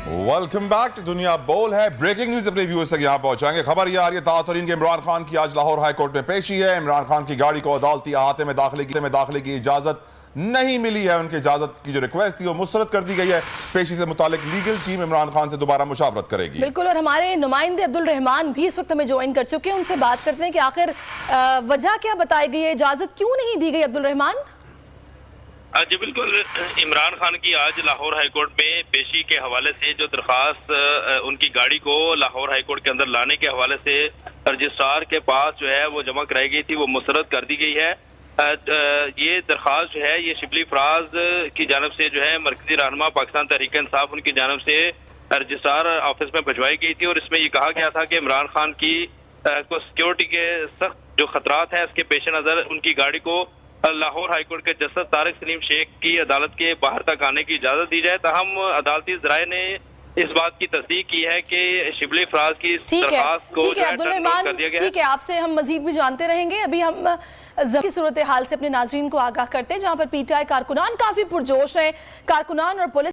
Welcome back to दुनिया बोल है। ब्रेकिंग न्यूज अपने व्यूअर्स तक यहाँ पहुंचाएंगे। खबर ये आ रही है तातरीन के इमरान खान की आज लाहौर हाई कोर्ट में पेशी है। इमरान खान की गाड़ी को अदालती अहाते में दाखिले की इजाजत नहीं मिली है। उनकी इजाजत की जो रिक्वेस्ट थी वो मुस्तरद कर दी गई है। पेशी से मुतालिक लीगल टीम इमरान खान से दोबारा मुशावरत करेगी। बिल्कुल, और हमारे नुमाइंदे अब्दुल रहमान भी इस वक्त हमें ज्वाइन कर चुके हैं। उनसे बात करते हैं कि आखिर वजह क्या बताई गई है, इजाजत क्यों नहीं दी गई। अब्दुल रहमान जी बिल्कुल, इमरान खान की आज लाहौर हाई कोर्ट में पेशी के हवाले से जो दरख्वास्त उनकी गाड़ी को लाहौर हाई कोर्ट के अंदर लाने के हवाले से रजिस्ट्रार के पास जो है वो जमा कराई गई थी, वो मुस्तरद कर दी गई है। ये दरख्वास्त जो है ये शिबली फराज की जानब से जो है मरकजी रहनुमा पाकिस्तान तहरीक इंसाफ उनकी जानब से रजिस्ट्रार ऑफिस में भिजवाई गई थी और इसमें ये कहा गया था कि इमरान खान की को सिक्योरिटी के सख्त जो खतरात हैं इसके पेश नज़र उनकी गाड़ी को लाहौर हाई कोर्ट के जस्टिस तारिक सलीम शेख की अदालत के बाहर तक आने की इजाजत दी जाए। ताहम अदालती ज़राए ने इस बात की तस्दीक की है कि शिबली फराज की दरख्वास्त को अब्दुल रहमान, ठीक है, आपसे हम मजीद भी जानते रहेंगे। अभी हम की सूरत हाल से अपने नाजरीन को आगाह करते हैं, जहां पर पीटीआई कारकुनान काफी पुरजोश हैं। कारकुनान और पुलिस